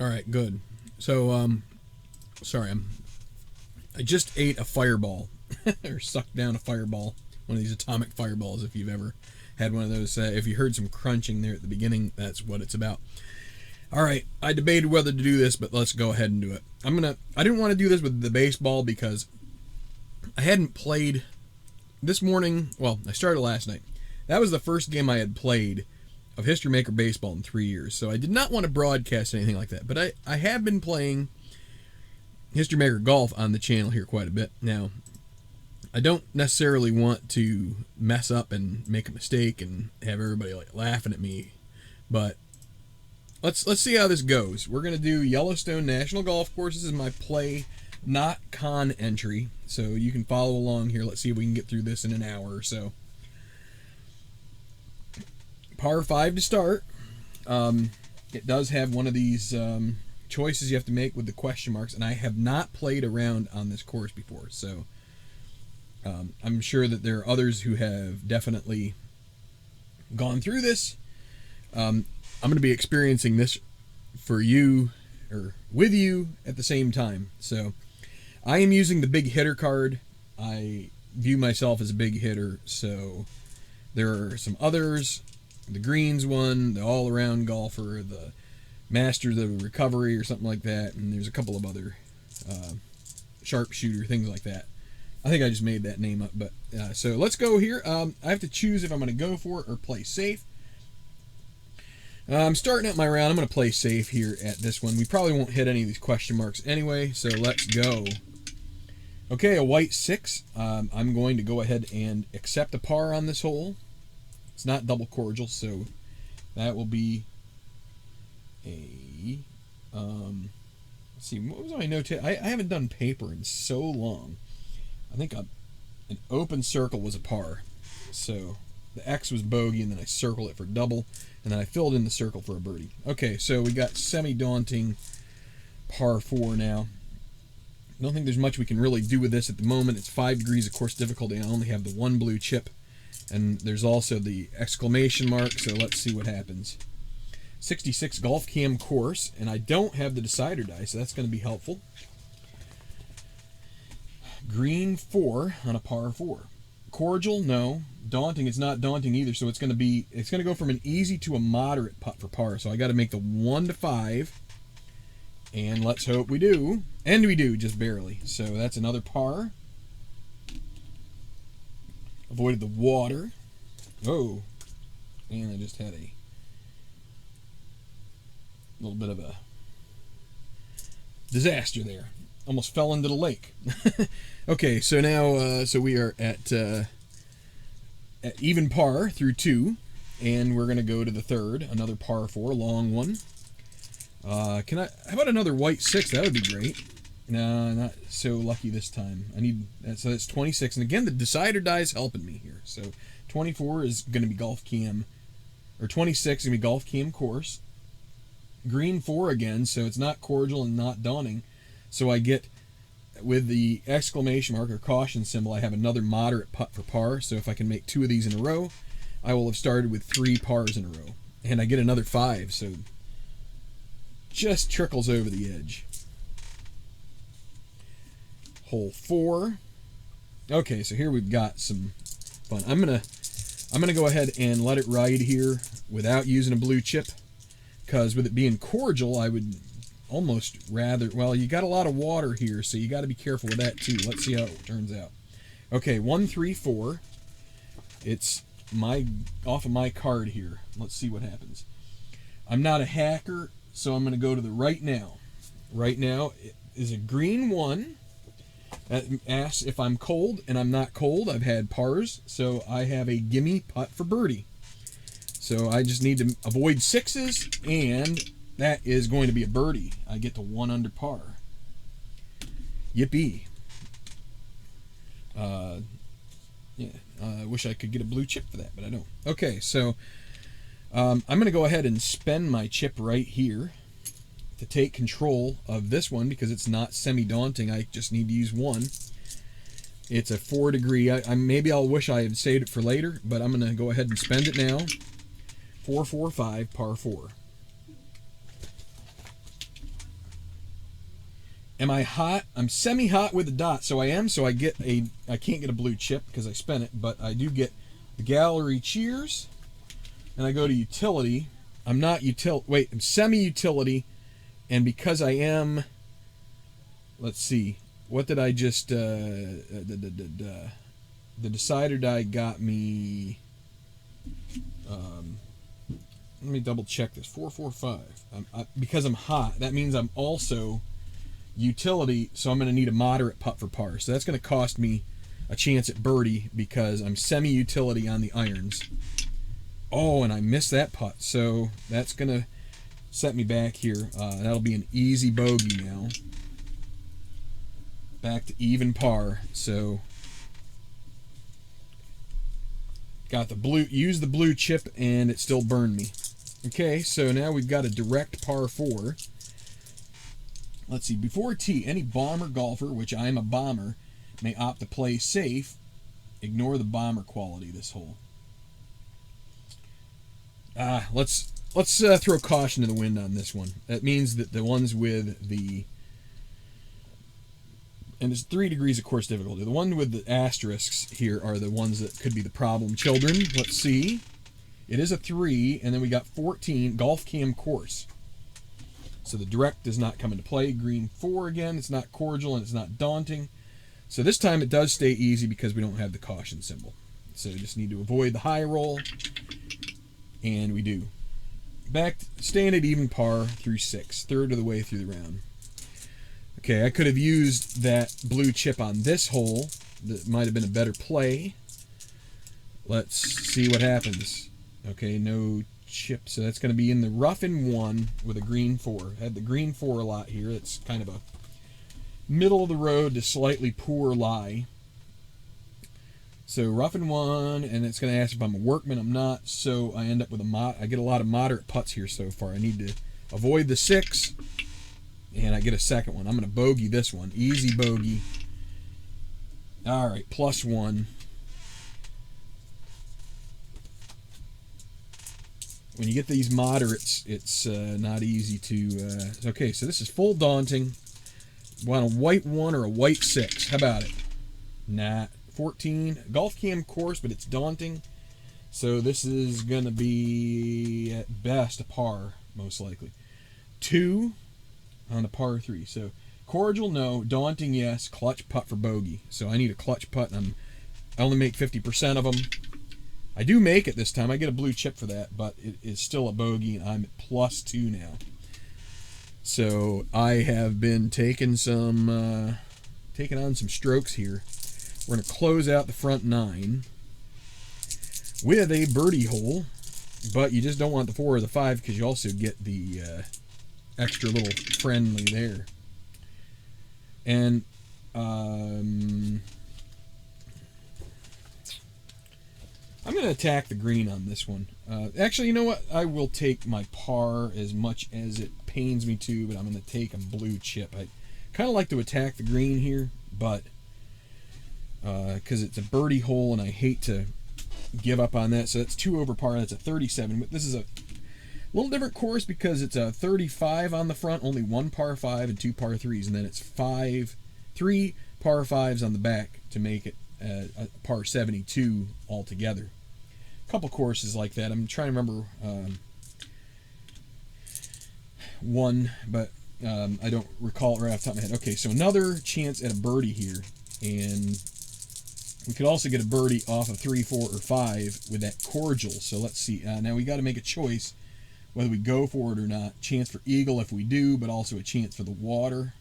All right, good. So, sorry, I just ate a fireball, or sucked down a fireball, one of these atomic fireballs. If you've ever had one of those, if you heard some crunching there at the beginning, that's what it's about. All right, I debated whether to do this, but let's go ahead and do it. I didn't want to do this with the baseball because I hadn't played this morning. Well, I started last night. That was the first game I had played of History Maker Baseball in 3 years, so I did not want to broadcast anything like that. But I have been playing History Maker Golf on the channel here quite a bit. Now, I don't necessarily want to mess up and make a mistake and have everybody like laughing at me, but let's see how this goes. We're going to do Yellowstone National Golf Course. This is my Plaay-Not-Con entry, so you can follow along here. Let's see if we can get through this in an hour or so. Par 5 to start. It does have one of these choices you have to make with the question marks, and I have not played around on this course before, so I'm sure that there are others who have definitely gone through this. I'm going to be experiencing this for you, or with you, at the same time. So I am using the big hitter card. I view myself as a big hitter, so there are some others. The greens one, the all-around golfer, the Masters of Recovery or something like that, and there's a couple of other sharpshooter, things like that. I think I just made that name up, but so let's go here. I have to choose if I'm going to go for it or play safe. I'm starting out my round. I'm going to play safe here at this one. We probably won't hit any of these question marks anyway, so let's go. Okay, a white 6. I'm going to go ahead and accept a par on this hole. It's not double cordial, so that will be a, let's see, what was my note? I haven't done paper in so long. I think an open circle was a par. So the X was bogey, and then I circled it for double, and then I filled in the circle for a birdie. Okay, so we got semi-daunting par 4 now. I don't think there's much we can really do with this at the moment. It's 5 degrees of course difficulty, and I only have the one blue chip. And there's also the exclamation mark, so let's see what happens. 66 Golf Cam course, and I don't have the decider die, so that's going to be helpful. Green 4 on a par 4. Cordial, no. Daunting, it's not daunting either, so it's going to go from an easy to a moderate putt for par. So I got to make the 1 to 5, and let's hope we do. And we do, just barely. So that's another par. Avoided the water. Oh, and I just had a little bit of a disaster there. Almost fell into the lake. Okay, so now so we are at even par through 2, and we're going to go to the 3rd, another par 4, long one. How about another white 6? That would be great. No, not so lucky this time. I need that, so that's 26, and again the decider die is helping me here. So 24 is going to be Golf Cam, or 26 is going to be Golf Cam course. Green 4 again, so it's not cordial and not daunting. So I get, with the exclamation mark or caution symbol, I have another moderate putt for par. So if I can make 2 of these in a row, I will have started with 3 pars in a row, and I get another 5. So just trickles over the edge. Hole 4. Okay, so here we've got some fun. I'm gonna go ahead and let it ride here without using a blue chip, because with it being cordial, I would almost rather. Well, you got a lot of water here, so you got to be careful with that too. Let's see how it turns out. Okay, 1, 3, 4. It's off of my card here. Let's see what happens. I'm not a hacker, so I'm going to go to the right now. Right now is a green 1. That asks if I'm cold, and I'm not cold. I've had pars, so I have a gimme putt for birdie. So I just need to avoid 6s, and that is going to be a birdie. I get to 1 under par. Yippee. Yeah, I wish I could get a blue chip for that, but I don't. Okay, so I'm going to go ahead and spend my chip right here to take control of this one, because it's not semi-daunting. I just need to use 1. It's a 4 degree. Maybe I'll wish I had saved it for later, but I'm going to go ahead and spend it now. 4, 4, 5, par 4. Am I hot? I'm semi-hot with the dot, so I am. So I can't get a blue chip because I spent it, but I do get the gallery cheers, and I go to utility. I'm not I'm semi-utility, and because I am, let's see, what did I just, the decider die got me, let me double check this, 445. Because I'm hot, that means I'm also utility, so I'm going to need a moderate putt for par. So that's going to cost me a chance at birdie because I'm semi-utility on the irons. Oh, and I missed that putt, so that's going to set me back here. That'll be an easy bogey now. Back to even par. So got the blue, used the blue chip, and it still burned me. Okay, so now we've got a direct par 4. Let's see, before tee, any bomber golfer, which I'm a bomber, may opt to play safe. Ignore the bomber quality this hole. Let's throw caution to the wind on this one. That means that the ones with the, and it's 3 degrees of course difficulty. The one with the asterisks here are the ones that could be the problem children. Let's see. It is a 3, and then we got 14, golf cam course. So the direct does not come into play. Green 4 again. It's not cordial and it's not daunting. So this time it does stay easy because we don't have the caution symbol. So we just need to avoid the high roll. And we do. Back, staying at even par through 6. Third of the way through the round. Okay, I could have used that blue chip on this hole. That might have been a better play. Let's see what happens. Okay, no chip, so that's going to be in the rough in 1 with a green 4. Had the green 4 a lot here. It's kind of a middle of the road to slightly poor lie. So rough in 1, and it's going to ask if I'm a workman. I'm not, so I end up with I get a lot of moderate putts here so far. I need to avoid the 6, and I get a second one. I'm going to bogey this one. Easy bogey. All right, +1. When you get these moderates, it's not easy to... okay, so this is full daunting. Want a white 1 or a white 6? How about it? Nah. 14. Golf cam course, but it's daunting. So this is going to be, at best, a par, most likely. 2 on the par 3. So cordial, no. Daunting, yes. Clutch putt for bogey. So I need a clutch putt, and I only make 50% of them. I do make it this time. I get a blue chip for that, but it is still a bogey, and I'm at +2 now. So I have been taking on some strokes here. We're going to close out the front 9 with a birdie hole, but you just don't want the 4 or the 5 because you also get the extra little friendly there. And I'm going to attack the green on this one. Actually, you know what? I will take my par as much as it pains me to, but I'm going to take a blue chip. I kind of like to attack the green here, but because it's a birdie hole and I hate to give up on that. So that's 2 over par. That's a 37. But this is a little different course because it's a 35 on the front, only 1 par 5 and 2 par 3s, and then it's 3 par 5s on the back to make it a par 72 altogether. A couple courses like that. I'm trying to remember one, but I don't recall it right off the top of my head. Okay, so another chance at a birdie here, and we could also get a birdie off of 3, 4, or 5 with that cordial. So let's see. Now we got to make a choice whether we go for it or not. Chance for eagle if we do, but also a chance for the water,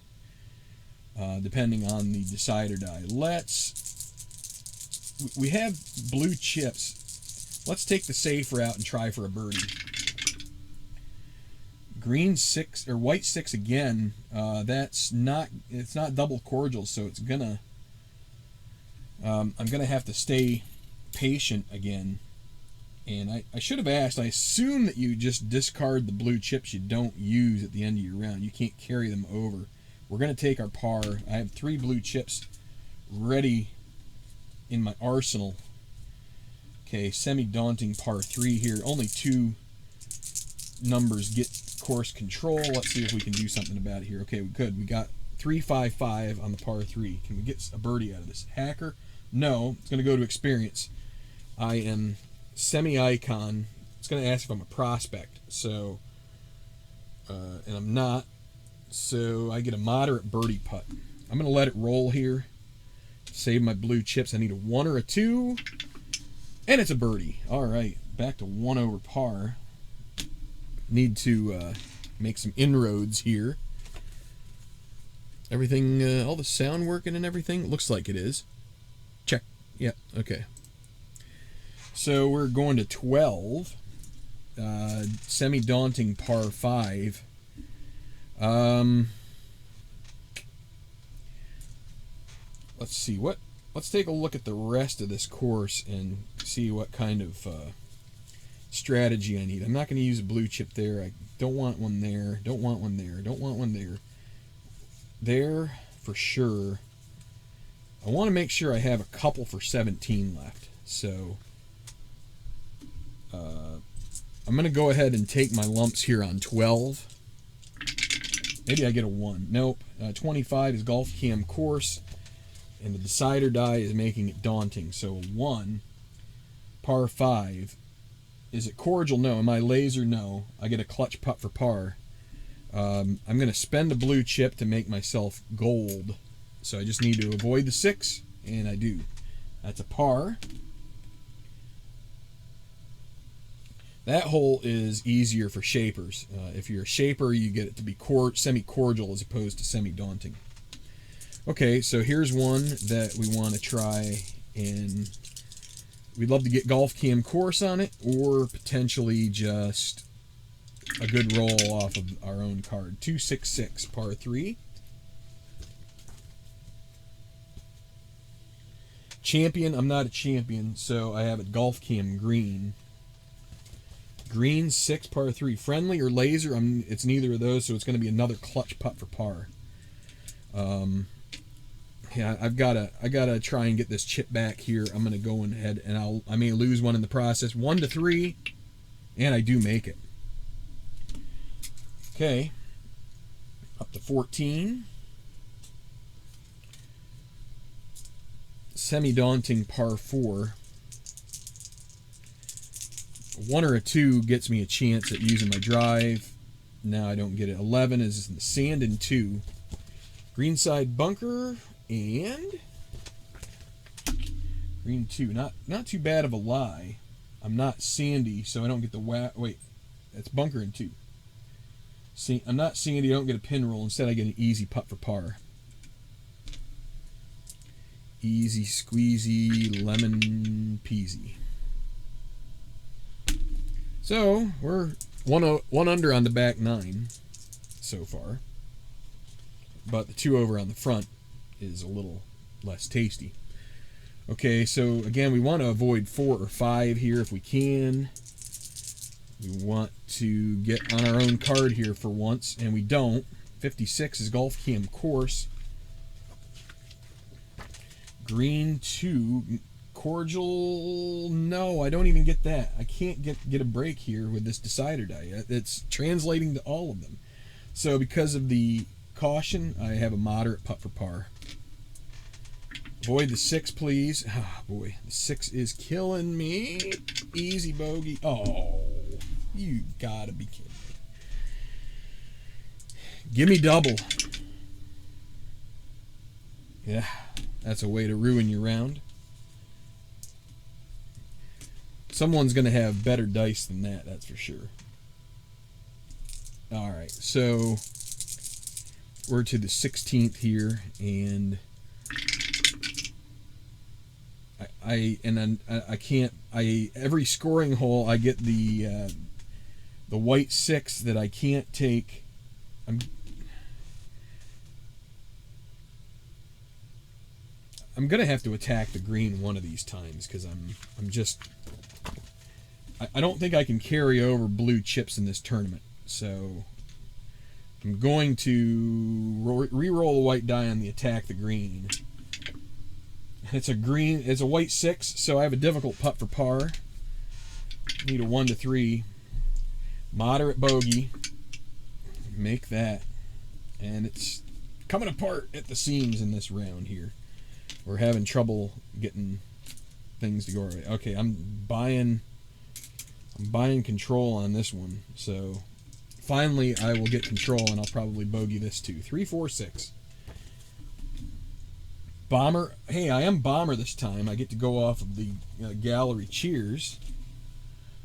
depending on the decider die. We have blue chips. Let's take the safe route and try for a birdie. Green 6 or white 6 again. It's not double cordial, so it's gonna. I'm gonna have to stay patient again. And I should have asked. I assume that you just discard the blue chips you don't use at the end of your round. You can't carry them over. We're gonna take our par. I have 3 blue chips ready in my arsenal. Okay, semi-daunting par 3 here. Only 2 numbers get course control. Let's see if we can do something about it here. Okay, we got 355 on the par 3. Can we get a birdie out of this? Hacker? No. It's going to go to experience. I am semi-icon. It's going to ask if I'm a prospect. So, and I'm not. So I get a moderate birdie putt. I'm going to let it roll here. Save my blue chips. I need a 1 or a 2. And it's a birdie. All right. Back to 1 over par. Need to make some inroads here. Everything, all the sound working and everything? Looks like it is. Check. Yeah, okay. So we're going to 12. Semi-daunting par 5. Let's see. Let's take a look at the rest of this course and see what kind of strategy I need. I'm not going to use a blue chip there. I don't want one there. Don't want one there. Don't want one there. There for sure. I want to make sure I have a couple for 17 left. So I'm going to go ahead and take my lumps here on 12. Maybe I get a 1. Nope. 25 is golf cam course. And the decider die is making it daunting. So 1, par 5. Is it cordial? No. Am I laser? No. I get a clutch putt for par. I'm going to spend a blue chip to make myself gold. So I just need to avoid the 6, and I do. That's a par. That hole is easier for shapers. If you're a shaper, you get it to be semi-cordial as opposed to semi-daunting. Okay, so here's one that we want to try, and we'd love to get golf cam course on it, or potentially just a good roll off of our own card. 266, par 3. Champion, I'm not a champion, so I have a golf cam green. Green 6, par 3. Friendly or laser, it's neither of those, so it's going to be another clutch putt for par. Yeah, I gotta try and get this chip back here. I'm gonna go ahead and I may lose one in the process. 1 to 3, and I do make it. Okay, up to 14. Semi-daunting par 4. 1 or a 2 gets me a chance at using my drive. Now I don't get it. 11 is the sand and 2. Greenside bunker. And green 2, not too bad of a lie. I'm not sandy, so I don't get the wait. That's bunker and 2. See, I'm not sandy. I don't get a pin roll. Instead, I get an easy putt for par. Easy squeezy lemon peasy. So we're one under on the back 9 so far, but the 2 over on the front is a little less tasty. Okay, so again, we want to avoid 4 or 5 here if we can. We want to get on our own card here for once, and we don't. 56 is golf cam course. Green 2, cordial. No, I don't even get that. I can't get a break here with this decider die. It's translating to all of them. So because of the caution, I have a moderate putt for par. Avoid the 6, please. Oh, boy. The 6 is killing me. Easy bogey. Oh, you gotta be kidding me. Give me double. Yeah, that's a way to ruin your round. Someone's going to have better dice than that, that's for sure. All right, so we're to the 16th here, and every scoring hole I get the white 6 that I can't take. I'm gonna have to attack the green one of these times because I don't think I can carry over blue chips in this tournament. So I'm going to re-roll the white die on the attack the green. It's a white 6, so I have a difficult putt for par. Need a 1 to 3. Moderate bogey. Make that. And it's coming apart at the seams in this round here. We're having trouble getting things to go right. Okay, I'm buying control on this one. So finally I will get control, and I'll probably bogey this too. 3, 4, 6. Bomber. Hey, I am bomber this time. I get to go off of the gallery cheers.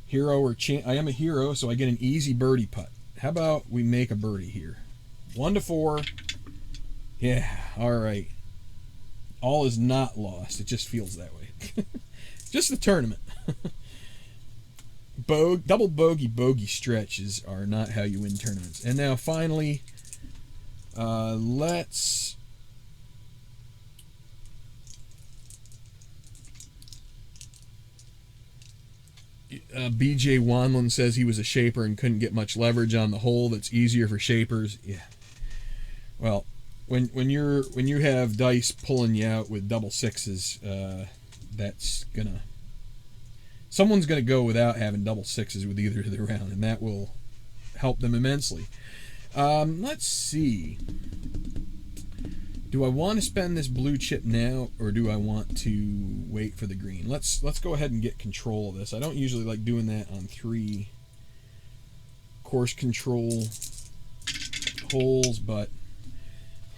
Hero or I am a hero, so I get an easy birdie putt. How about we make a birdie here? 1 to 4. Yeah, all right. All is not lost. It just feels that way. Just the tournament. Double bogey stretches are not how you win tournaments. And now finally, let's... BJ Wanlin says he was a shaper and couldn't get much leverage on the hole. That's easier for shapers. Yeah. Well, when you have dice pulling you out with double sixes, someone's gonna go without having double sixes with either of the round, and that will help them immensely. Let's see. Do I want to spend this blue chip now, or do I want to wait for the green? Let's go ahead and get control of this. I don't usually like doing that on 3 course control holes, but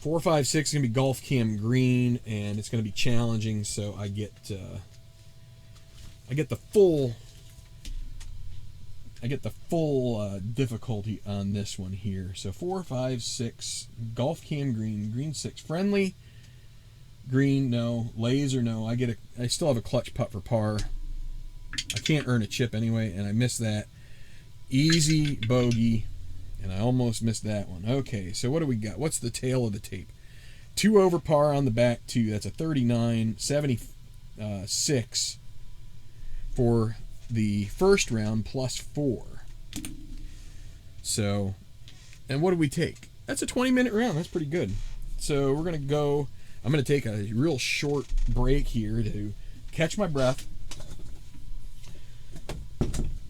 4, 5, 6 is gonna be golf cam green, and it's gonna be challenging. So I get the full difficulty on this one here. So 4, 5, 6, golf cam green, green 6, friendly, green no, laser no. I still have a clutch putt for par. I can't earn a chip anyway, and I missed that. Easy bogey, and I almost missed that one. Okay, so what do we got? What's the tail of the tape? 2 over par on the back 2. That's a 39, 76 for the first round plus 4. So, and what do we take? That's a 20-minute round. That's pretty good. So we're gonna go. I'm gonna take a real short break here to catch my breath.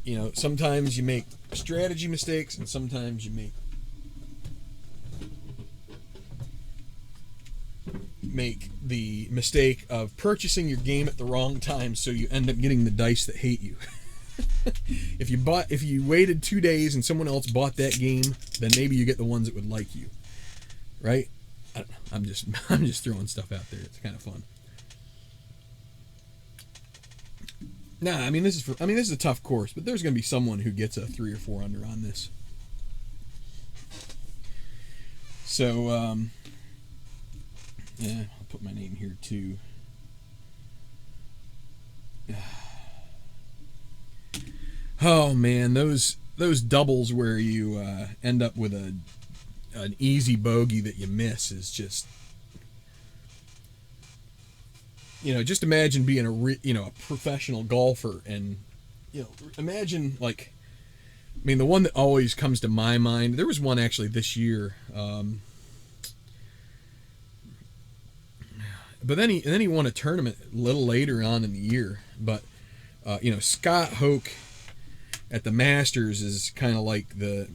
You know, sometimes you make strategy mistakes, and sometimes you make the mistake of purchasing your game at the wrong time, so you end up getting the dice that hate you. If you waited 2 days and someone else bought that game, then maybe you get the ones that would like you, right? I don't know. I'm just throwing stuff out there. It's kind of fun. Nah, I mean this is a tough course, but there's going to be someone who gets a 3 or 4 under on this. So yeah, I'll put my name here too. Oh man, those doubles where you end up with an easy bogey that you miss is just, just imagine being a professional golfer, and imagine like, the one that always comes to my mind. There was one actually this year, but then he won a tournament a little later on in the year. But Scott Hoke at the Masters is kind of like the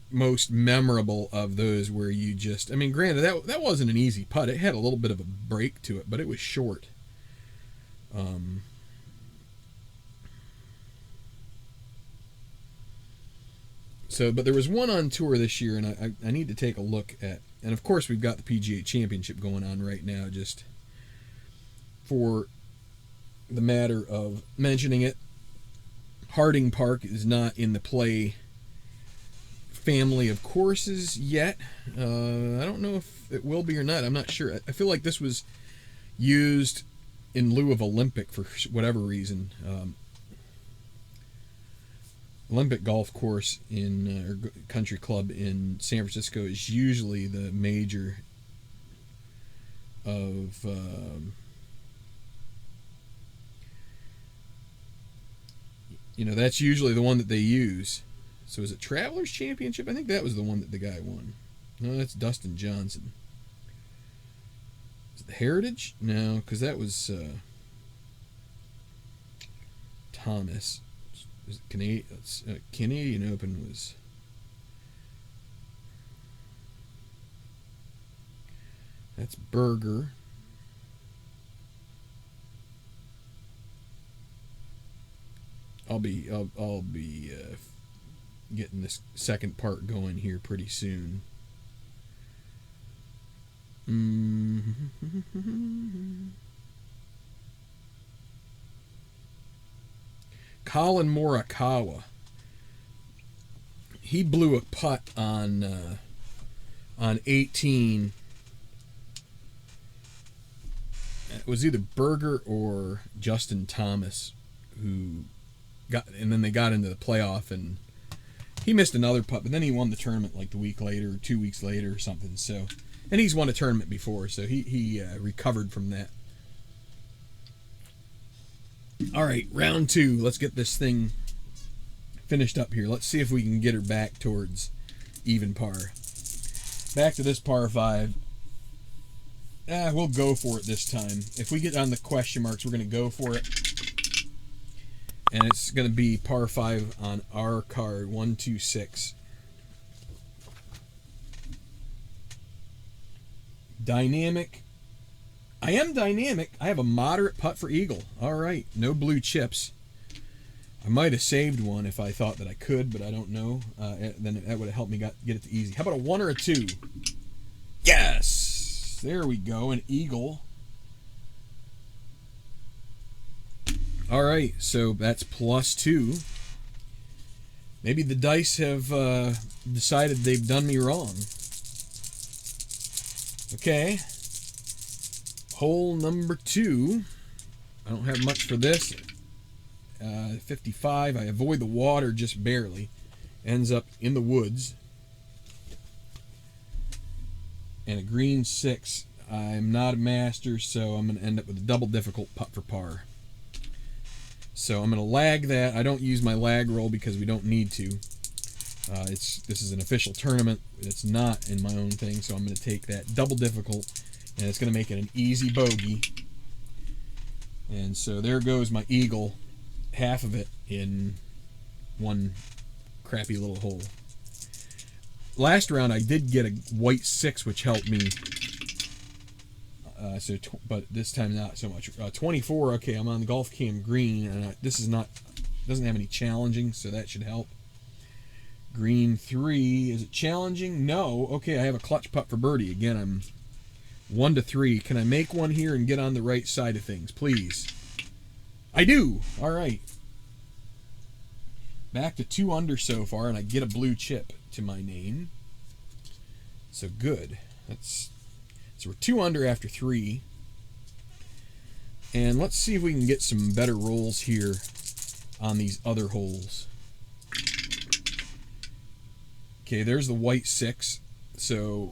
most memorable of those, where you just, granted that wasn't an easy putt. It had a little bit of a break to it, but it was short. But there was one on tour this year, and I need to take a look at, and of course we've got the Pga Championship going on right now, just for the matter of mentioning it. Harding Park is not in the play family of courses yet. I don't know if it will be or not. I'm not sure. I feel like this was used in lieu of Olympic for whatever reason. Olympic golf course or country club in San Francisco is usually the major of that's usually the one that they use. So is it Travelers Championship? I think that was the one that the guy won. No, that's Dustin Johnson. Is it the Heritage? No, because that was Thomas. Was it Canadian Open was. That's Berger. I'll be getting this second part going here pretty soon. Colin Morikawa. He blew a putt on 18. It was either Berger or Justin Thomas who got, and then they got into the playoff, and he missed another putt, but then he won the tournament like the week later, or 2 weeks later, or something. So, and he's won a tournament before, so he recovered from that. All right, round 2. Let's get this thing finished up here. Let's see if we can get her back towards even par. Back to this par 5. We'll go for it this time. If we get on the question marks, we're going to go for it. And it's going to be par 5 on our card, 126. Dynamic. I am dynamic. I have a moderate putt for eagle. All right, no blue chips. I might have saved one if I thought that I could, but I don't know. Then that would have helped me get it to easy. How about a 1 or a 2? Yes! There we go, an eagle. All right, so that's +2. Maybe the dice have decided they've done me wrong. Okay. Hole number 2. I don't have much for this. 55. I avoid the water just barely. Ends up in the woods. And a green 6. I'm not a master, so I'm going to end up with a double difficult putt for par. So I'm going to lag that. I don't use my lag roll because we don't need to. This is an official tournament. It's not in my own thing, so I'm going to take that double difficult, and it's going to make it an easy bogey. And so there goes my eagle, half of it in one crappy little hole. Last round I did get a white 6, which helped me. But this time not so much. 24. Okay, I'm on the golf cam green, and this is not, doesn't have any challenging, so that should help. Green 3. Is it challenging? No. Okay, I have a clutch putt for birdie. Again, I'm 1 to 3. Can I make one here and get on the right side of things, please? I do. All right. Back to 2 under so far, and I get a blue chip to my name. So good. So we're 2 under after 3. And let's see if we can get some better rolls here on these other holes. Okay, there's the white 6. So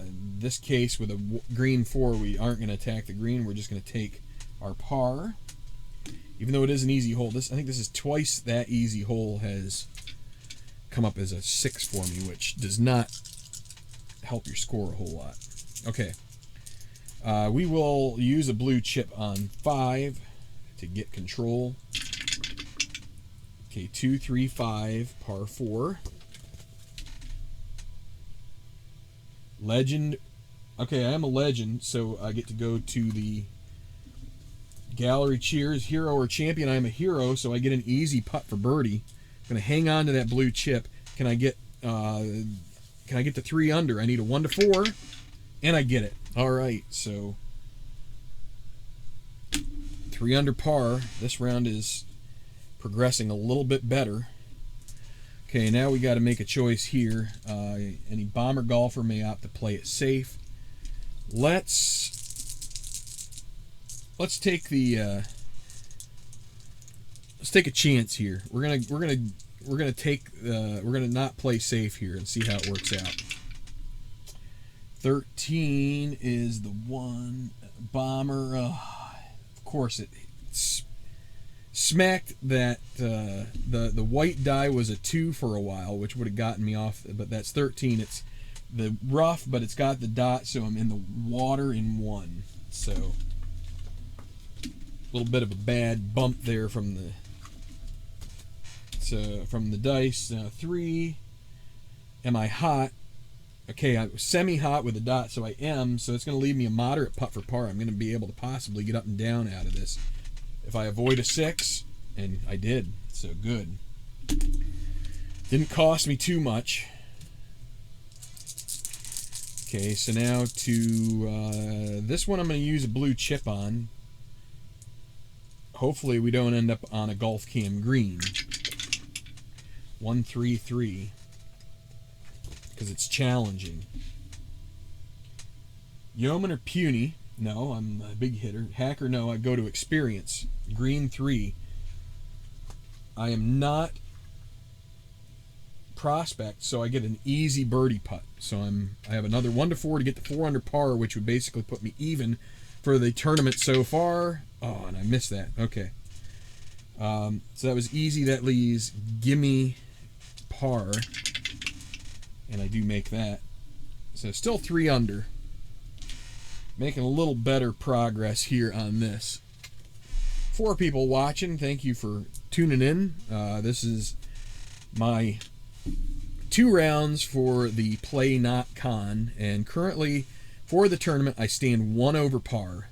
in this case, with a green 4, we aren't going to attack the green. We're just going to take our par. Even though it is an easy hole, I think this is twice that easy hole has come up as a 6 for me, which does not help your score a whole lot. Okay. We will use a blue chip on 5 to get control. Okay, 2, 3, 5, par 4. Legend. Okay, I am a legend, so I get to go to the gallery cheers. Hero or champion. I am a hero, so I get an easy putt for birdie. I'm going to hang on to that blue chip. Can I get to 3 under? I need a 1 to 4, and I get it. All right, so 3 under par. This round is progressing a little bit better. Okay, now we got to make a choice here. Any bomber golfer may opt to play it safe. Let's take let's take a chance here. We're gonna not play safe here and see how it works out. 13 is the one bomber. Of course, it smacked that the white die was a 2 for a while, which would have gotten me off. But that's 13. It's the rough, but it's got the dot, so I'm in the water in 1. So a little bit of a bad bump there from So from the dice, 3. Am I hot? Okay, I'm semi-hot with a dot, so I am. So it's going to leave me a moderate putt for par. I'm going to be able to possibly get up and down out of this if I avoid a 6, and I did. So good. Didn't cost me too much. Okay, so now to this one I'm going to use a blue chip on. Hopefully we don't end up on a golf cam green. 1-3-3. Because it's challenging. Yeoman or puny? No, I'm a big hitter. Hacker? No, I go to experience. Green 3. I am not prospect, so I get an easy birdie putt. So I have another 1 to 4 to get the 4 under par, which would basically put me even for the tournament so far. Oh, and I missed that. Okay. So that was easy. That leaves gimme par, and I do make that. So still 3 under. Making a little better progress here on this. 4 people watching, thank you for tuning in. This is my 2 rounds for the Plaay-Not-Con, and currently for the tournament I stand 1 over par.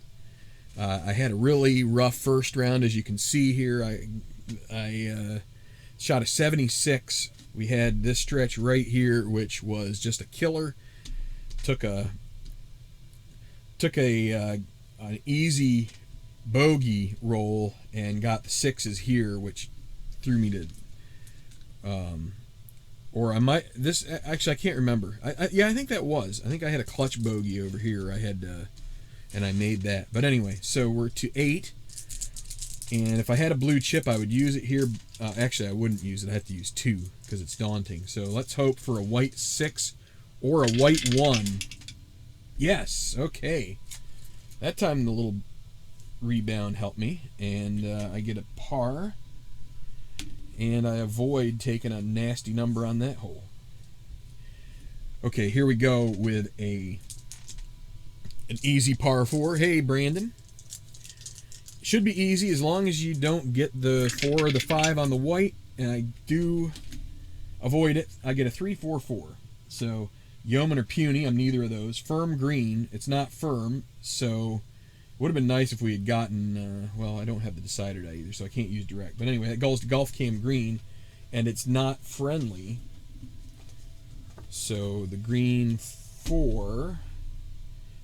I had a really rough first round, as you can see here. I shot a 76. We had this stretch right here, which was just a killer. Took an easy bogey roll and got the 6s here, which threw me to or I might this actually I can't remember. Yeah, I think that was. I think I had a clutch bogey over here. I had and I made that. But anyway, so we're to 8. And if I had a blue chip, I would use it here. Actually, I wouldn't use it. I have to use 2 because it's daunting. So let's hope for a white 6 or a white 1. Yes, okay. That time the little rebound helped me. And I get a par. And I avoid taking a nasty number on that hole. Okay, here we go with an easy par 4. Hey, Brandon. Should be easy as long as you don't get the 4 or the 5 on the white, and I do avoid it. I get a 3-4-4. So yeoman or puny, I'm neither of those. Firm green, it's not firm, so it would have been nice if we had gotten, well, I don't have the decider die either, so I can't use direct. But anyway, that goes to golf cam green, and it's not friendly. So the green 4,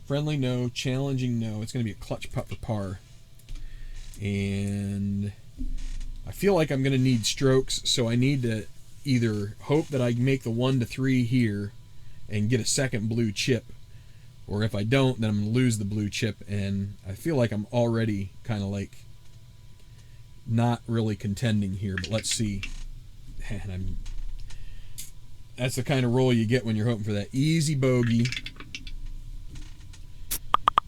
friendly no, challenging no. It's going to be a clutch putt for par. And I feel like I'm going to need strokes, so I need to either hope that I make the 1 to 3 here and get a second blue chip, or if I don't, then I'm going to lose the blue chip, and I feel like I'm already kind of like not really contending here, but let's see. And that's the kind of roll you get when you're hoping for that easy bogey.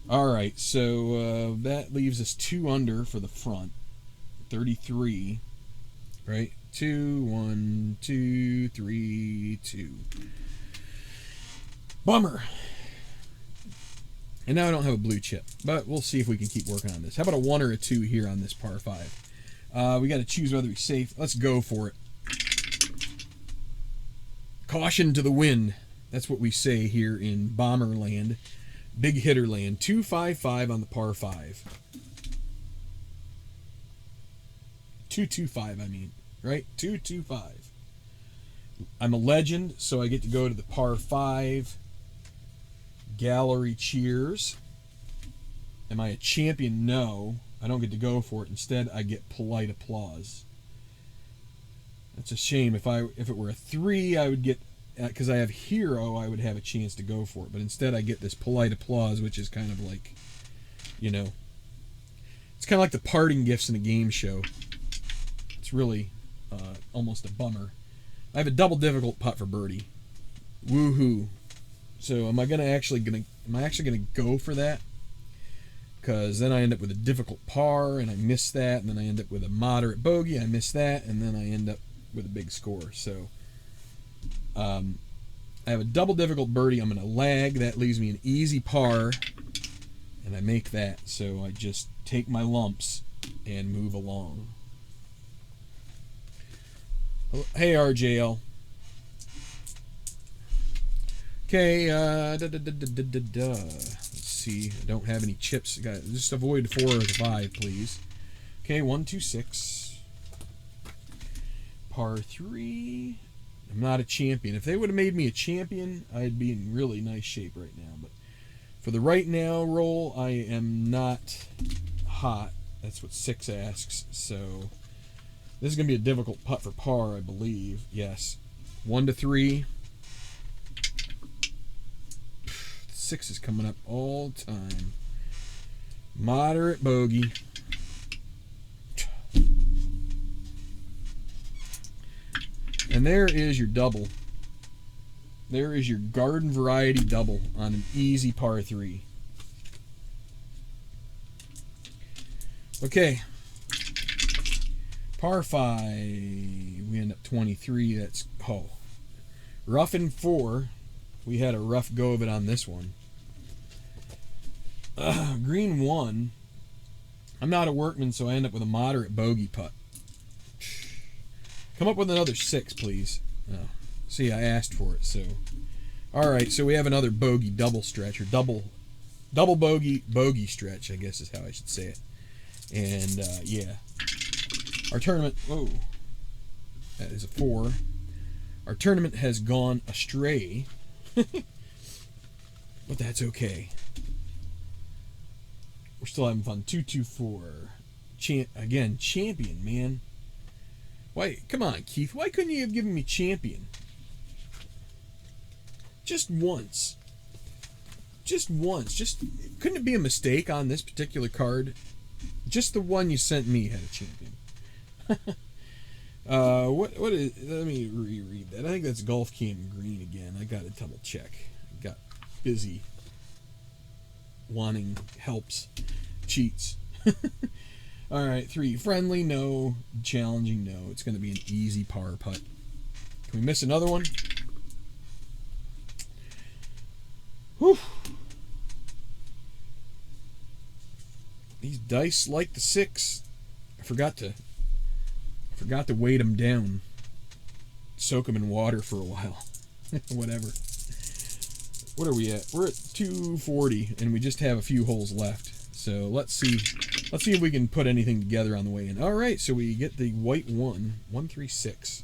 Alright, so that leaves us 2 under for the front. 33. Right? 2, 1, 2, 3, 2. Bummer. And now I don't have a blue chip, but we'll see if we can keep working on this. How about a 1 or a 2 here on this par 5? We got to choose whether we're safe. Let's go for it. Caution to the wind. That's what we say here in Bomber Land. Big hitter land. 2-5-5 on the par 5. 2-2-5, I mean. Right? 2-2-5. I'm a legend, so I get to go to the par 5. Gallery cheers. Am I a champion? No. I don't get to go for it. Instead, I get polite applause. That's a shame. If it were a 3, I would get, because I have hero, I would have a chance to go for it. But instead, I get this polite applause, which is kind of like, you know, it's kind of like the parting gifts in a game show. It's really almost a bummer. I have a double difficult putt for birdie. Woohoo! So am I actually gonna go for that? Because then I end up with a difficult par, and I miss that, and then I end up with a moderate bogey, I miss that, and then I end up with a big score. So I have a double difficult birdie. I'm going to lag. That leaves me an easy par, and I make that. So I just take my lumps and move along. Hey, RJL. Okay, let's see. I don't have any chips. Just avoid 4 or 5, please. Okay, 1, 2, 6. Par 3. I'm not a champion. If they would have made me a champion, I'd be in really nice shape right now. But for the right now roll, I am not hot. That's what 6 asks. So this is going to be a difficult putt for par, I believe. Yes. 1 to 3. 6 is coming up all the time. Moderate bogey. And there is your double. There is your garden variety double on an easy par 3. Okay. Par 5. We end up 23. That's, rough in 4. We had a rough go of it on this one. Green 1. I'm not a workman, so I end up with a moderate bogey putt. Come up with another 6, please. Oh, see, I asked for it, so. Alright, so we have another bogey double stretch, or double bogey stretch, I guess is how I should say it. And, yeah. Our tournament, that is a 4. Our tournament has gone astray. But that's okay. We're still having fun. 2-2-4. Again, champion, man. Why? Come on, Keith. Why couldn't you have given me champion? Just once. Just once. Couldn't it be a mistake on this particular card? Just the one you sent me had a champion. What is? Let me reread that. I think that's Golf Cam Green again. I got to double check. I got busy wanting helps, cheats. All right, 3 friendly, no. Challenging, no. It's going to be an easy par putt. Can we miss another one? Whew. These dice like the 6. I forgot to weight them down. Soak them in water for a while. Whatever. What are we at? We're at 240, and we just have a few holes left. So let's see if we can put anything together on the way in. All right, so we get the white 136.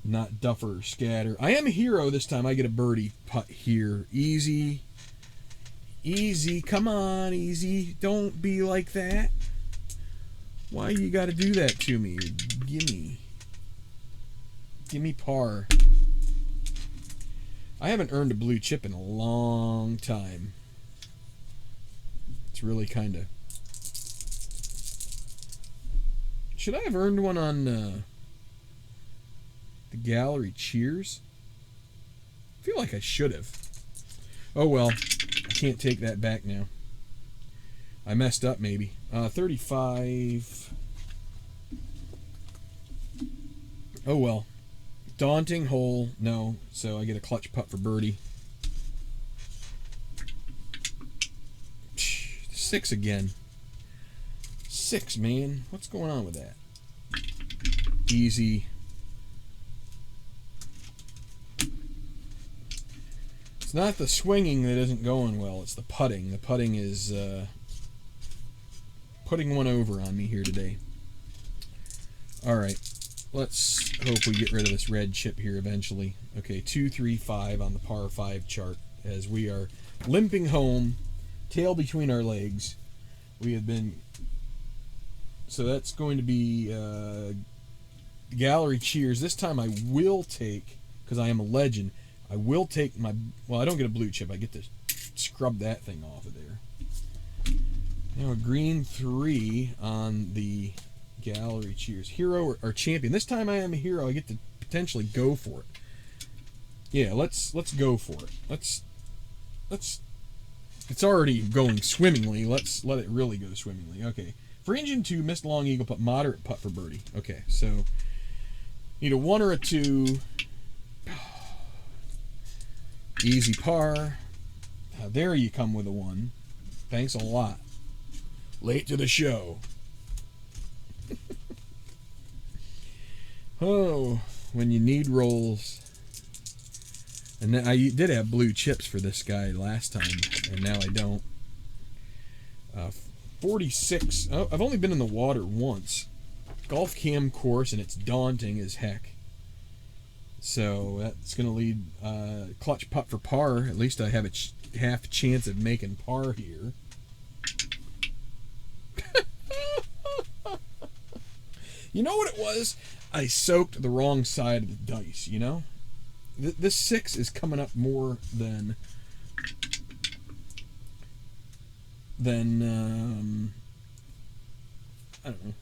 Not duffer, scatter. I am a hero this time. I get a birdie putt here. Easy. Easy. Come on, easy. Don't be like that. Why you got to do that to me? Gimme par. I haven't earned a blue chip in a long time. It's really kind of... Should I have earned one on the gallery cheers? I feel like I should have. Oh well. I can't take that back now. I messed up maybe. 35. Oh well. Daunting hole. No. So I get a clutch putt for birdie. 6 again. 6, man. What's going on with that? Easy. It's not the swinging that isn't going well. It's the putting. The putting is putting one over on me here today. All right. Let's hope we get rid of this red chip here eventually. Okay, 2, 3, 5 on the par 5 chart as we are limping home, tail between our legs. We have been... So that's going to be gallery cheers. This time I will take, because I am a legend, I will take my... Well, I don't get a blue chip. I get to scrub that thing off of there. Now a green 3 on the... gallery cheers. Hero or champion. This time I am a hero. I get to potentially go for it. Yeah, let's go for it. Let's it's already going swimmingly. Let's let it really go swimmingly. Okay. For engine 2, missed long eagle putt, moderate putt for birdie. Okay, so need a 1 or a 2. Easy par. There you come with a 1. Thanks a lot. Late to the show. Oh, when you need rolls. And then I did have blue chips for this guy last time, and now I don't. 46. Oh, I've only been in the water once. Golf cam course, and it's daunting as heck. So that's going to lead clutch putt for par. At least I have a half chance of making par here. You know what it was? I soaked the wrong side of the dice, you know? This 6 is coming up more than I don't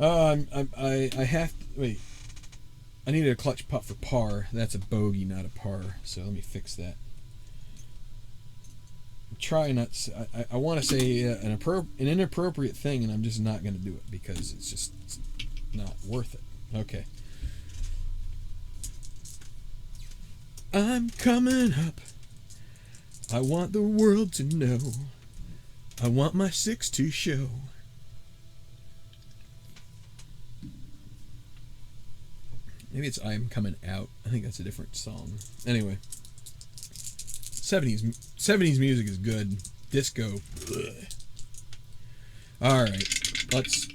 know. I have to, wait. I needed a clutch putt for par. That's a bogey, not a par. So let me fix that. Try not. I want to say an inappropriate thing, and I'm just not going to do it because it's just not worth it. Okay. I'm coming up. I want the world to know. I want my 6 to show. Maybe it's I'm coming out. I think that's a different song. Anyway. 70s music is good. Disco. Ugh. All right. Let's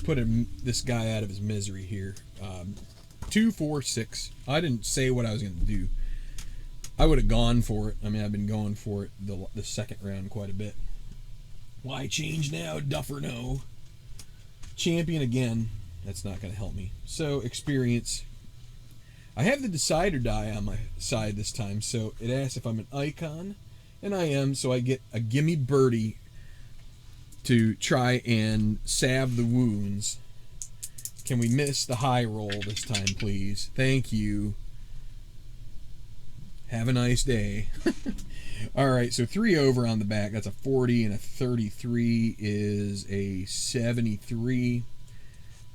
put this guy out of his misery here. 2, 4, 6. I didn't say what I was going to do. I would have gone for it. I mean, I've been going for it the second round quite a bit. Why change now, duffer no? Champion again. That's not going to help me. So, experience. I have the decide or die on my side this time, so it asks if I'm an icon, and I am, so I get a gimme birdie to try and salve the wounds. Can we miss the high roll this time, please? Thank you. Have a nice day. All right, so 3 over on the back. That's a 40, and a 33 is a 73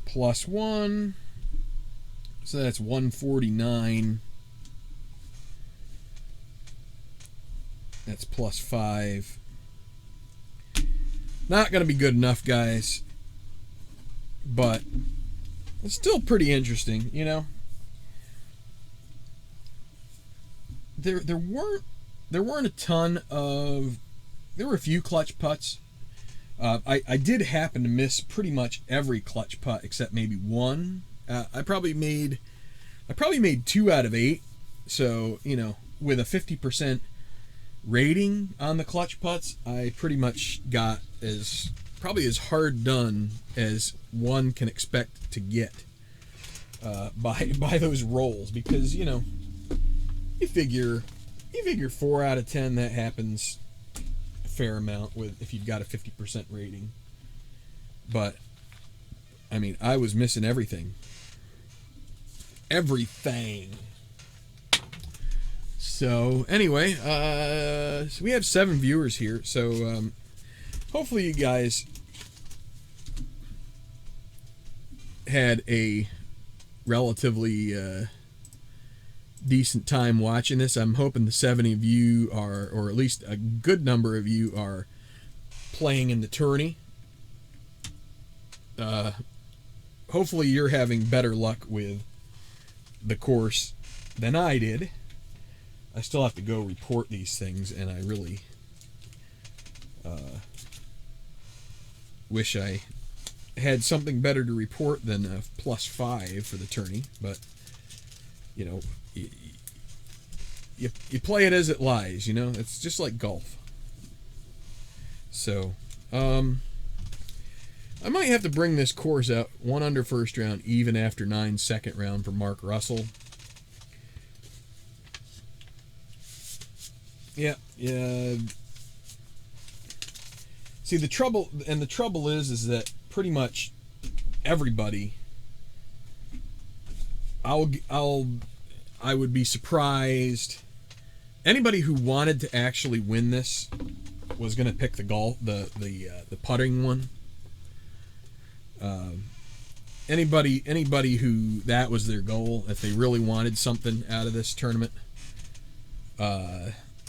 plus 1. So that's 149. That's plus 5. Not going to be good enough, guys. But it's still pretty interesting, you know. There weren't a ton of. There were a few clutch putts. I did happen to miss pretty much every clutch putt except maybe one. I probably made 2 out of 8. So, you know, with a 50% rating on the clutch putts, I pretty much got probably as hard done as one can expect to get by those rolls, because, you know, you figure 4 out of 10 that happens a fair amount if you've got a 50% rating. But I mean, I was missing everything. So anyway, so we have 7 viewers here, so hopefully you guys had a relatively decent time watching this. I'm hoping the 70 of you are, or at least a good number of you are, playing in the tourney. Hopefully you're having better luck with the course than I did. I still have to go report these things, and I really wish I had something better to report than a plus 5 for the tourney, but you know, you play it as it lies, you know. It's just like golf. So I might have to bring this course out 1 under first round, even after 9 second round for Mark Russell. Yeah. See, the trouble is that pretty much everybody, I would be surprised. Anybody who wanted to actually win this was going to pick the putting one. Anybody who that was their goal, if they really wanted something out of this tournament,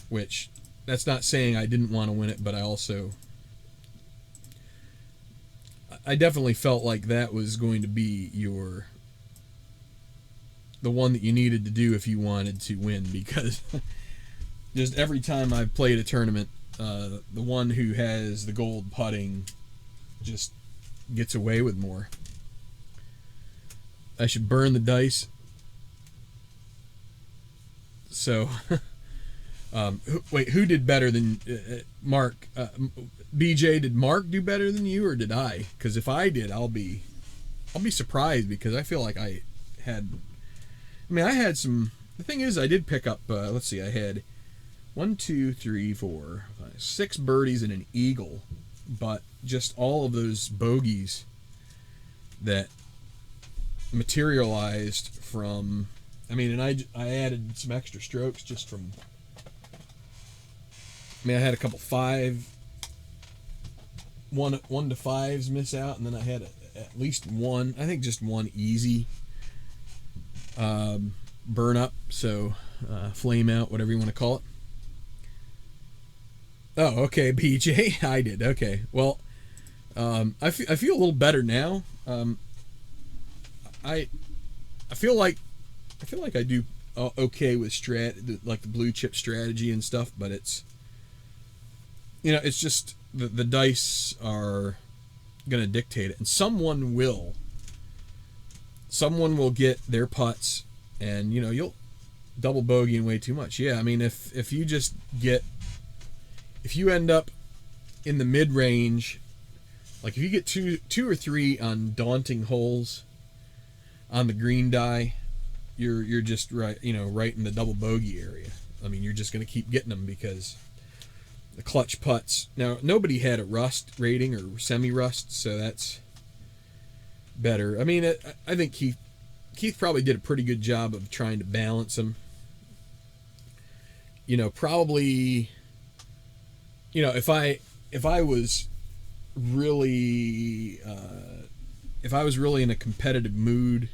which that's not saying I didn't want to win it, but I also I definitely felt like that was going to be the one that you needed to do if you wanted to win, because just every time I've played a tournament, the one who has the gold putting just gets away with more. I should burn the dice. So, wait, who did better than Mark? BJ, did Mark do better than you, or did I? Because if I did, I'll be surprised, because I feel like I had some. The thing is, I did pick up. Let's see, I had 1, 2, 3, 4, 5, 6 birdies and an eagle, but just all of those bogeys that materialized from. And I added some extra strokes just from. I had a couple 1 to 5s miss out, and then I had at least one. I think just one easy burn up. So flame out, whatever you want to call it. Oh, okay, BJ, I did. Okay, well, I feel a little better now. I feel like I do okay with like the blue chip strategy and stuff, but it's just the dice are gonna dictate it, and someone will get their putts, and you'll double bogeying way too much. Yeah, if you end up in the mid range, like if you get two or three on daunting holes on the green die, you're just right in the double bogey area. You're just going to keep getting them, because the clutch putts. Now, nobody had a rust rating or semi-rust, so that's better. I think Keith probably did a pretty good job of trying to balance them. Probably, if I was really in a competitive mood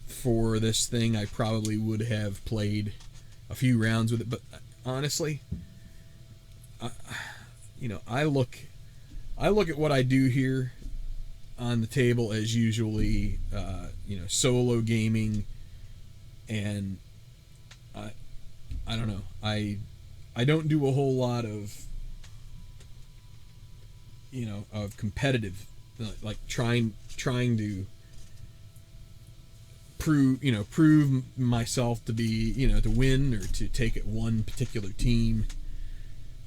for this thing, I probably would have played a few rounds with it. But honestly, I look at what I do here on the table as usually solo gaming, and I don't know, I don't do a whole lot of of competitive, like trying to prove myself to be, to win or to take at one particular team.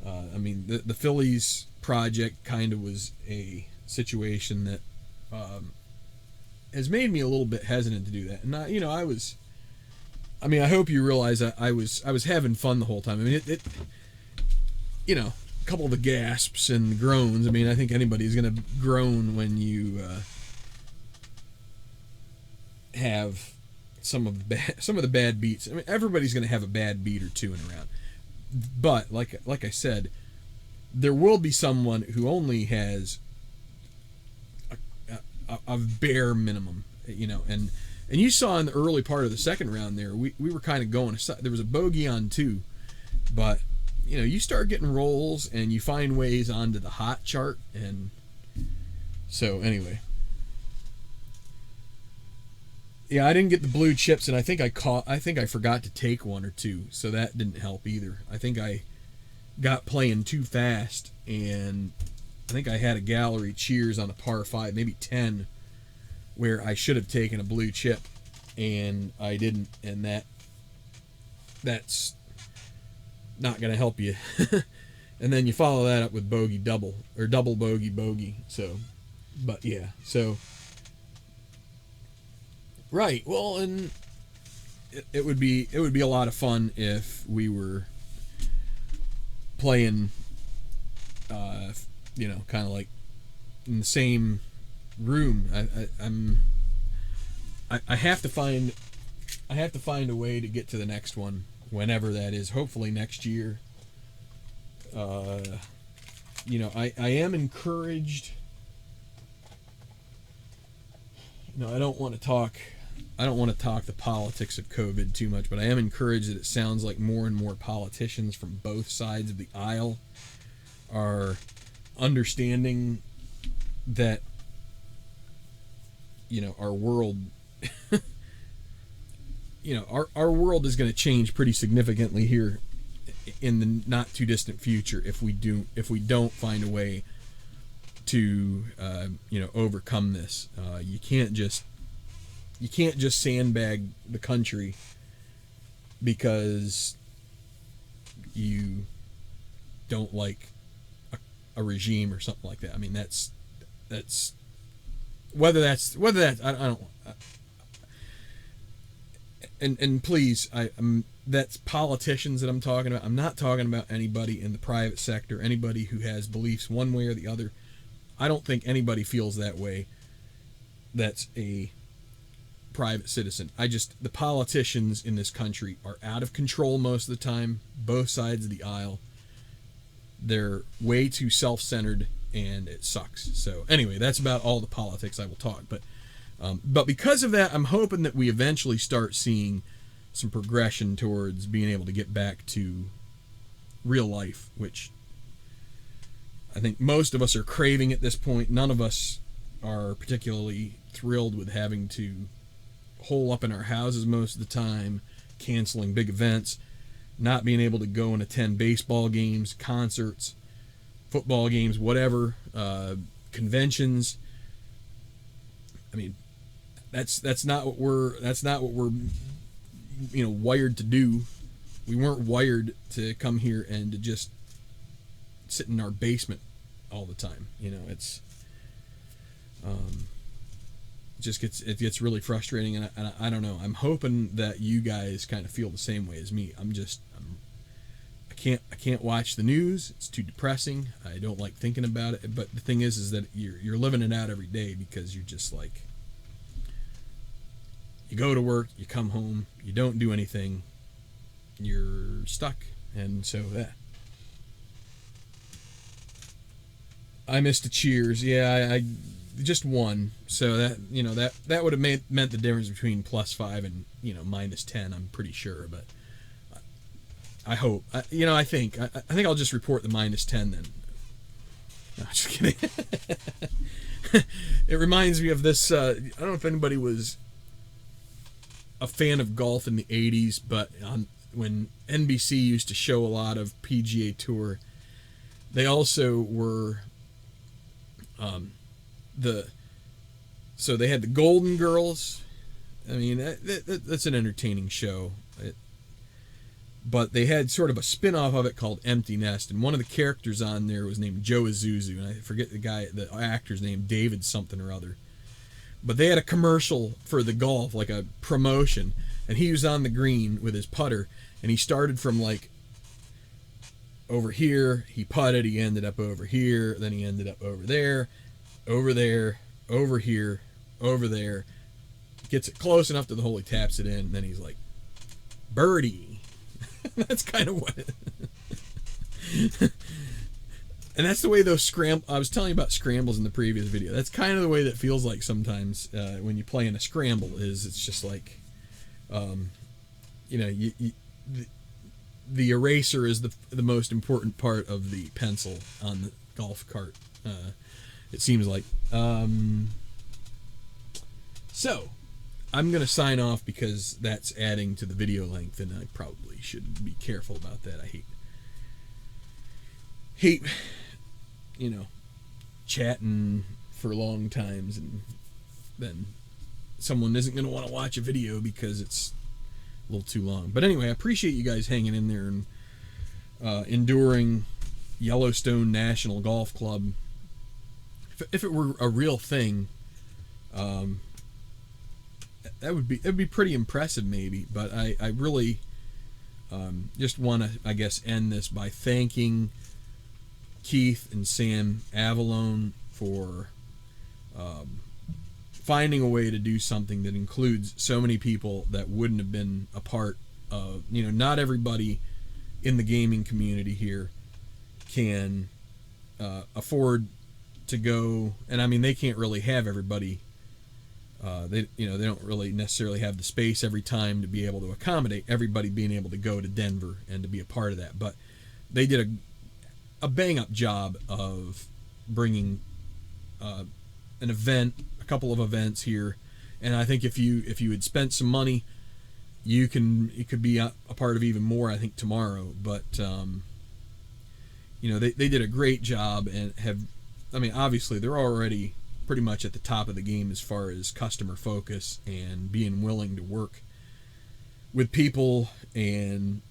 The Phillies project kind of was a situation that has made me a little bit hesitant to do that. And I hope you realize I was having fun the whole time. A couple of the gasps and groans. I think anybody's going to groan when you have some of the bad beats. Everybody's going to have a bad beat or two in a round. But like I said, there will be someone who only has a bare minimum, and you saw in the early part of the second round there, we were kind of going aside. There was a bogey on 2, but you start getting rolls and you find ways onto the hot chart, and so anyway. Yeah, I didn't get the blue chips, and I think I forgot to take 1 or 2, so that didn't help either. I think I got playing too fast, and I think I had a gallery cheers on a par 5, maybe 10, where I should have taken a blue chip, and I didn't, and that's not going to help you. And then you follow that up with bogey double, or double bogey. So, but yeah, so. Right. Well, and it would be a lot of fun if we were playing, kind of like in the same room. I have to find a way to get to the next one, whenever that is. Hopefully next year. I am encouraged. I don't want to talk the politics of COVID too much, but I am encouraged that it sounds like more and more politicians from both sides of the aisle are understanding that our world, our world is going to change pretty significantly here in the not too distant future if we don't find a way to overcome this. You can't just sandbag the country because you don't like a regime or something like that. I mean, that's whether that's I don't. And please, that's politicians that I'm talking about. I'm not talking about anybody in the private sector, anybody who has beliefs one way or the other. I don't think anybody feels that way that's a private citizen. The politicians in this country are out of control most of the time, both sides of the aisle. They're way too self-centered, and it sucks. So anyway, that's about all the politics I will talk. But because of that, I'm hoping that we eventually start seeing some progression towards being able to get back to real life, which I think most of us are craving at this point. None of us are particularly thrilled with having to hole up in our houses most of the time, canceling big events, not being able to go and attend baseball games, concerts, football games, whatever, conventions. I mean, that's not what we're wired to do. We weren't wired to come here and to just sit in our basement all the time. It's it gets really frustrating, and I don't know. I'm hoping that you guys kind of feel the same way as me. I can't watch the news. It's too depressing. I don't like thinking about it. But the thing is that you're living it out every day, because you're just like, you go to work, you come home, you don't do anything, you're stuck. And so I missed a cheers. Yeah, I just one. So that would have meant the difference between +5 and -10. I'm pretty sure, but I hope. I think I'll just report the -10 then. No, just kidding. It reminds me of this. I don't know if anybody was a fan of golf in the 80s, but when NBC used to show a lot of PGA Tour, they also were so they had the Golden Girls. I mean, that's an entertaining show. But they had sort of a spin-off of it called Empty Nest, and one of the characters on there was named Joe Azuzu, and I forget the actor's name, David something or other. But they had a commercial for the golf, like a promotion, and he was on the green with his putter, and he started from like over here, he putted, he ended up over here, then he ended up over there, over here, over there, gets it close enough to the hole, he taps it in, and then he's like, birdie. That's kind of what and that's the way those I was telling you about scrambles in the previous video. That's kind of the way that feels like sometimes when you play in a scramble. It's just like the eraser is the most important part of the pencil on the golf cart, it seems like. So I'm going to sign off because that's adding to the video length, and I probably should be careful about that. I hate chatting for long times, and then someone isn't going to want to watch a video because it's a little too long. But anyway, I appreciate you guys hanging in there and enduring Yellowstone National Golf Club. If it were a real thing, it'd be pretty impressive maybe, but I really just want to, I guess, end this by thanking Keith and Sam Avalone for finding a way to do something that includes so many people that wouldn't have been a part of, not everybody in the gaming community here can afford to go, and I mean, they can't really have everybody. They don't really necessarily have the space every time to be able to accommodate everybody being able to go to Denver and to be a part of that. But they did a bang-up job of bringing a couple of events here And I think if you had spent some money, it could be a part of even more, I think, tomorrow. But they did a great job and obviously they're already pretty much at the top of the game as far as customer focus and being willing to work with people and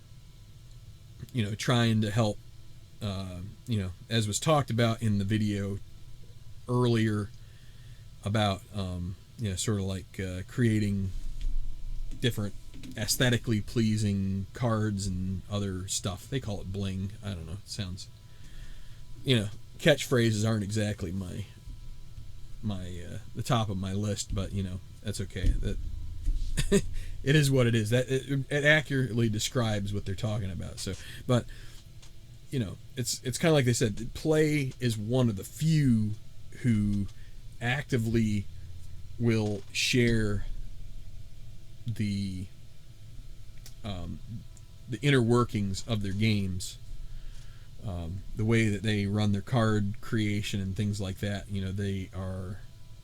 trying to help, as was talked about in the video earlier about sort of like creating different aesthetically pleasing cards and other stuff. They call it bling. I don't know. It sounds, catchphrases aren't exactly my the top of my list, but that's okay. That it is what it is. That it accurately describes what they're talking about. So, but it's kind of like they said. Play is one of the few who actively will share the inner workings of their games, the way that they run their card creation and things like that. They are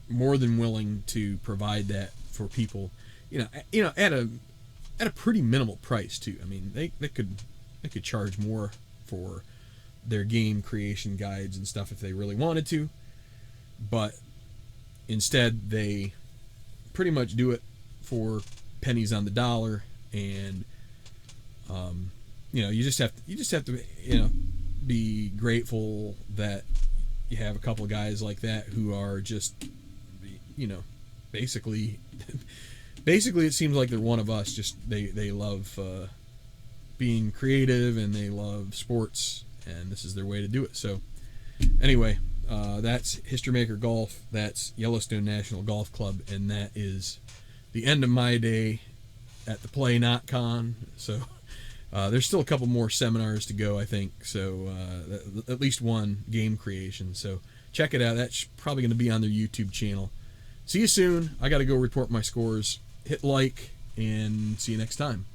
more than willing to provide that for people, at a pretty minimal price too. I mean, they could charge more for their game creation guides and stuff if they really wanted to, but instead they pretty much do it for pennies on the dollar. And you just have to be grateful that you have a couple of guys like that who are just basically it seems like they're one of us. Just they love being creative and they love sports, and this is their way to do it. So anyway, that's History Maker Golf, that's Yellowstone National Golf Club, and that is the end of my day at the Plaay-Not-Con. So there's still a couple more seminars to go, I think. So at least one game creation. So check it out. That's probably going to be on their YouTube channel. See you soon. I got to go report my scores. Hit like and see you next time.